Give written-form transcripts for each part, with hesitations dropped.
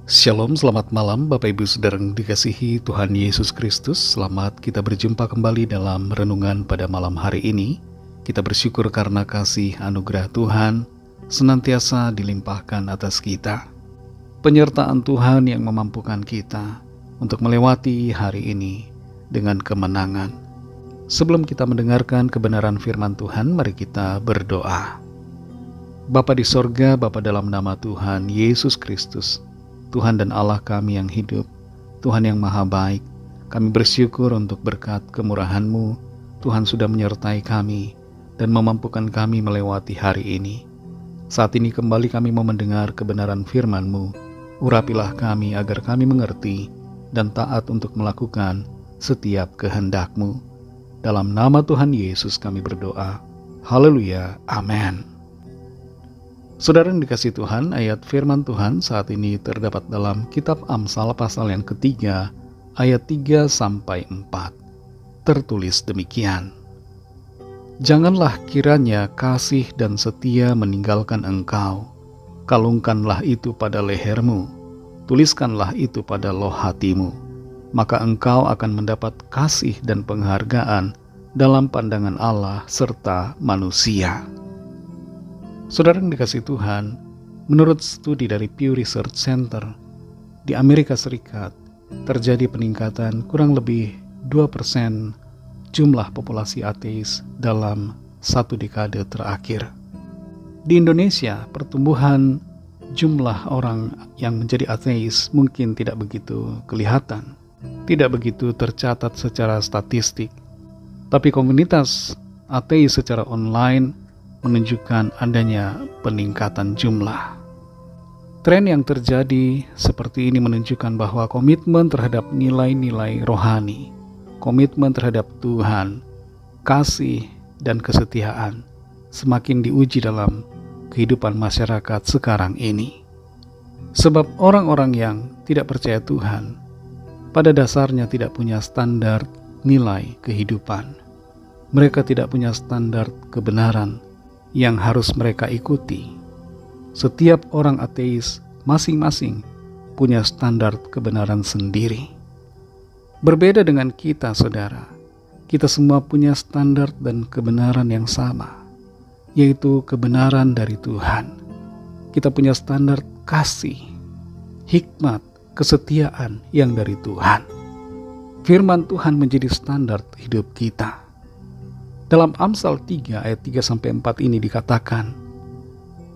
Shalom, selamat malam Bapak Ibu Saudara yang dikasihi Tuhan Yesus Kristus. Selamat kita berjumpa kembali dalam renungan pada malam hari ini. Kita bersyukur karena kasih anugerah Tuhan senantiasa dilimpahkan atas kita. Penyertaan Tuhan yang memampukan kita untuk melewati hari ini dengan kemenangan. Sebelum kita mendengarkan kebenaran firman Tuhan, mari kita berdoa. Bapa di sorga, Bapa dalam nama Tuhan Yesus Kristus, Tuhan dan Allah kami yang hidup, Tuhan yang maha baik, kami bersyukur untuk berkat kemurahan-Mu. Tuhan sudah menyertai kami dan memampukan kami melewati hari ini. Saat ini kembali kami mau mendengar kebenaran firman-Mu. Urapilah kami agar kami mengerti dan taat untuk melakukan setiap kehendak-Mu. Dalam nama Tuhan Yesus kami berdoa. Haleluya, amin. Saudara yang dikasihi Tuhan, ayat firman Tuhan saat ini terdapat dalam kitab Amsal pasal yang ketiga, ayat 3-4. Tertulis demikian. Janganlah kiranya kasih dan setia meninggalkan engkau. Kalungkanlah itu pada lehermu, tuliskanlah itu pada loh hatimu. Maka engkau akan mendapat kasih dan penghargaan dalam pandangan Allah serta manusia. Saudara yang dikasihi Tuhan, menurut studi dari Pew Research Center, di Amerika Serikat terjadi peningkatan kurang lebih 2% jumlah populasi ateis dalam 1 dekade terakhir. Di Indonesia, pertumbuhan jumlah orang yang menjadi ateis mungkin tidak begitu kelihatan, tidak begitu tercatat secara statistik, tapi komunitas ateis secara online menunjukkan adanya peningkatan jumlah. Tren yang terjadi seperti ini menunjukkan bahwa komitmen terhadap nilai-nilai rohani, komitmen terhadap Tuhan, kasih, dan kesetiaan semakin diuji dalam kehidupan masyarakat sekarang ini. Sebab orang-orang yang tidak percaya Tuhan pada dasarnya tidak punya standar nilai kehidupan. Mereka tidak punya standar kebenaran yang harus mereka ikuti. Setiap orang ateis masing-masing punya standar kebenaran sendiri. Berbeda dengan kita, saudara. Kita semua punya standar dan kebenaran yang sama, yaitu kebenaran dari Tuhan. Kita punya standar kasih, hikmat, kesetiaan yang dari Tuhan. Firman Tuhan menjadi standar hidup kita. Dalam Amsal 3 ayat 3-4 ini dikatakan,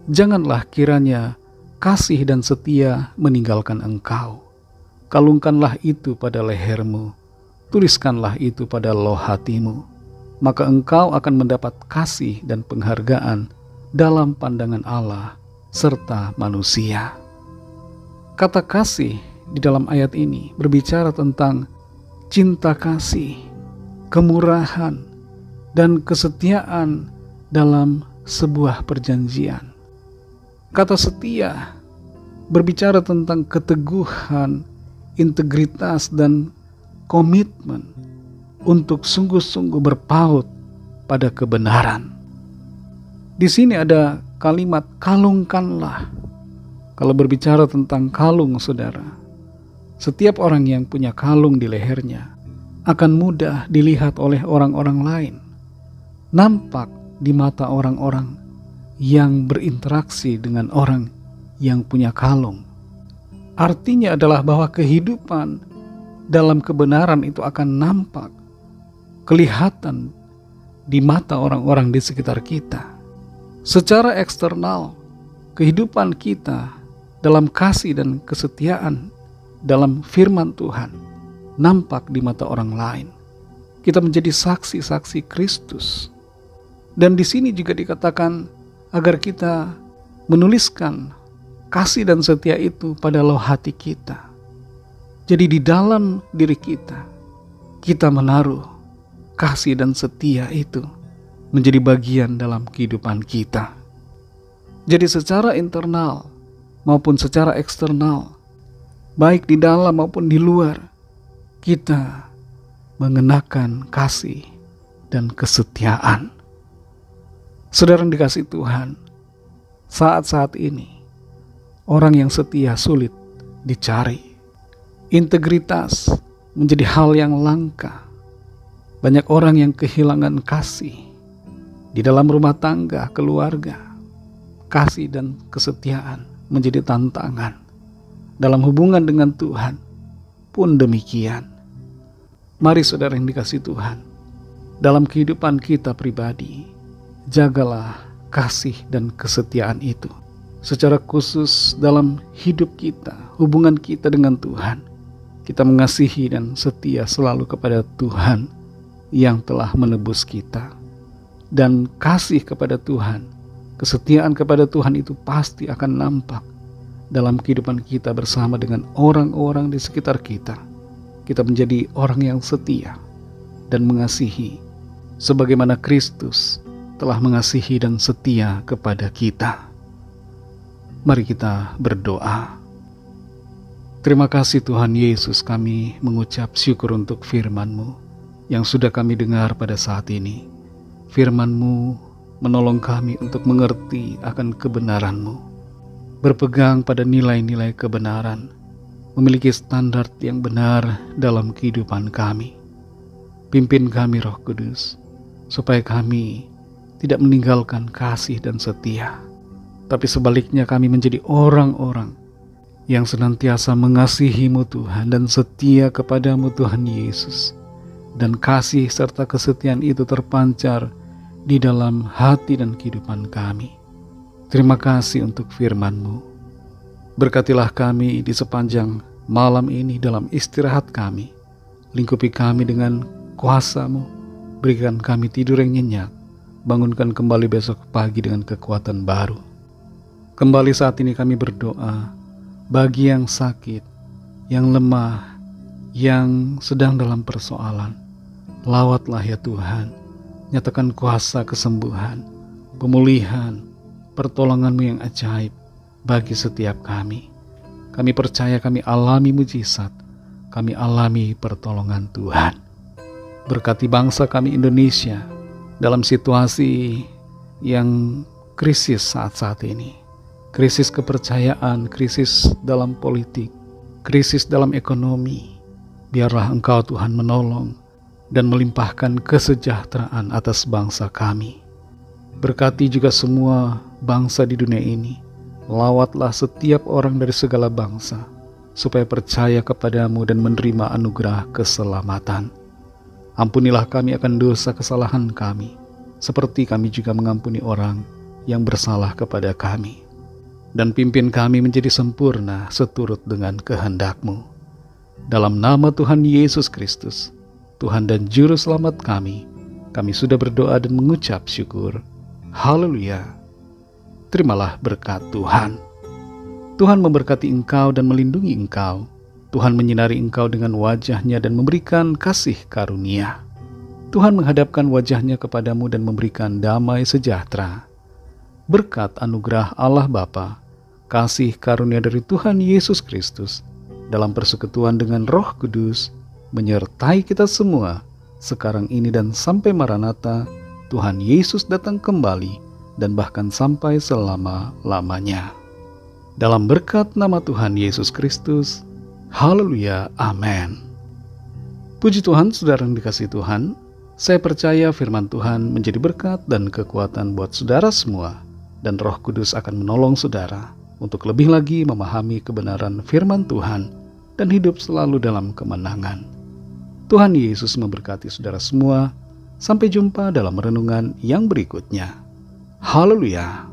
janganlah kiranya kasih dan setia meninggalkan engkau. Kalungkanlah itu pada lehermu, tuliskanlah itu pada loh hatimu. Maka engkau akan mendapat kasih dan penghargaan dalam pandangan Allah serta manusia. Kata kasih di dalam ayat ini berbicara tentang cinta kasih, kemurahan, dan kesetiaan dalam sebuah perjanjian. Kata setia berbicara tentang keteguhan, integritas, dan komitmen untuk sungguh-sungguh berpaut pada kebenaran. Di sini ada kalimat kalungkanlah. Kalau berbicara tentang kalung, saudara, setiap orang yang punya kalung di lehernya akan mudah dilihat oleh orang-orang lain, nampak di mata orang-orang yang berinteraksi dengan orang yang punya kalung. Artinya adalah bahwa kehidupan dalam kebenaran itu akan nampak, kelihatan di mata orang-orang di sekitar kita. Secara eksternal, kehidupan kita dalam kasih dan kesetiaan dalam firman Tuhan nampak di mata orang lain. Kita menjadi saksi-saksi Kristus. Dan di sini juga dikatakan agar kita menuliskan kasih dan setia itu pada loh hati kita. Jadi di dalam diri kita, kita menaruh kasih dan setia itu menjadi bagian dalam kehidupan kita. Jadi secara internal maupun secara eksternal, baik di dalam maupun di luar, kita mengenakan kasih dan kesetiaan. Saudara yang dikasihi Tuhan, saat-saat ini orang yang setia sulit dicari. Integritas menjadi hal yang langka. Banyak orang yang kehilangan kasih di dalam rumah tangga, keluarga. Kasih dan kesetiaan menjadi tantangan. Dalam hubungan dengan Tuhan pun demikian. Mari saudara yang dikasihi Tuhan, dalam kehidupan kita pribadi, jagalah kasih dan kesetiaan itu. Secara khusus dalam hidup kita, hubungan kita dengan Tuhan, kita mengasihi dan setia selalu kepada Tuhan yang telah menebus kita. Dan kasih kepada Tuhan, kesetiaan kepada Tuhan itu pasti akan nampak dalam kehidupan kita bersama dengan orang-orang di sekitar kita. Kita menjadi orang yang setia dan mengasihi sebagaimana Kristus telah mengasihi dan setia kepada kita. Mari kita berdoa. Terima kasih Tuhan Yesus, kami mengucap syukur untuk firman-Mu yang sudah kami dengar pada saat ini. Firman-Mu menolong kami untuk mengerti akan kebenaran-Mu, berpegang pada nilai-nilai kebenaran, memiliki standar yang benar dalam kehidupan kami. Pimpin kami Roh Kudus, supaya kami tidak meninggalkan kasih dan setia, tapi sebaliknya kami menjadi orang-orang yang senantiasa mengasihi-Mu Tuhan dan setia kepada-Mu Tuhan Yesus. Dan kasih serta kesetiaan itu terpancar di dalam hati dan kehidupan kami. Terima kasih untuk firman-Mu. Berkatilah kami di sepanjang malam ini dalam istirahat kami. Lingkupi kami dengan kuasa-Mu. Berikan kami tidur yang nyenyak. Bangunkan kembali besok pagi dengan kekuatan baru. Kembali saat ini kami berdoa bagi yang sakit, yang lemah, yang sedang dalam persoalan. Lawatlah ya Tuhan, nyatakan kuasa kesembuhan, pemulihan, pertolongan-Mu yang ajaib bagi setiap kami. Kami percaya kami alami mujizat, kami alami pertolongan Tuhan. Berkati bangsa kami Indonesia dalam situasi yang krisis saat-saat ini. Krisis kepercayaan, krisis dalam politik, krisis dalam ekonomi. Biarlah Engkau Tuhan menolong dan melimpahkan kesejahteraan atas bangsa kami. Berkati juga semua bangsa di dunia ini. Lawatlah setiap orang dari segala bangsa, supaya percaya kepada-Mu dan menerima anugerah keselamatan. Ampunilah kami akan dosa kesalahan kami, seperti kami juga mengampuni orang yang bersalah kepada kami. Dan pimpin kami menjadi sempurna seturut dengan kehendak-Mu. Dalam nama Tuhan Yesus Kristus, Tuhan dan Juru Selamat kami sudah berdoa dan mengucap syukur. Haleluya. Terimalah berkat Tuhan. Tuhan memberkati engkau dan melindungi engkau. Tuhan menyinari engkau dengan wajah-Nya dan memberikan kasih karunia. Tuhan menghadapkan wajah-Nya kepadamu dan memberikan damai sejahtera. Berkat anugerah Allah Bapa, kasih karunia dari Tuhan Yesus Kristus, dalam persekutuan dengan Roh Kudus, menyertai kita semua, sekarang ini dan sampai Maranatha, Tuhan Yesus datang kembali, dan bahkan sampai selama-lamanya. Dalam berkat nama Tuhan Yesus Kristus, haleluya, amin. Puji Tuhan, saudara yang dikasihi Tuhan, saya percaya firman Tuhan menjadi berkat dan kekuatan buat saudara semua, dan Roh Kudus akan menolong saudara untuk lebih lagi memahami kebenaran firman Tuhan dan hidup selalu dalam kemenangan. Tuhan Yesus memberkati saudara semua. Sampai jumpa dalam renungan yang berikutnya. Haleluya.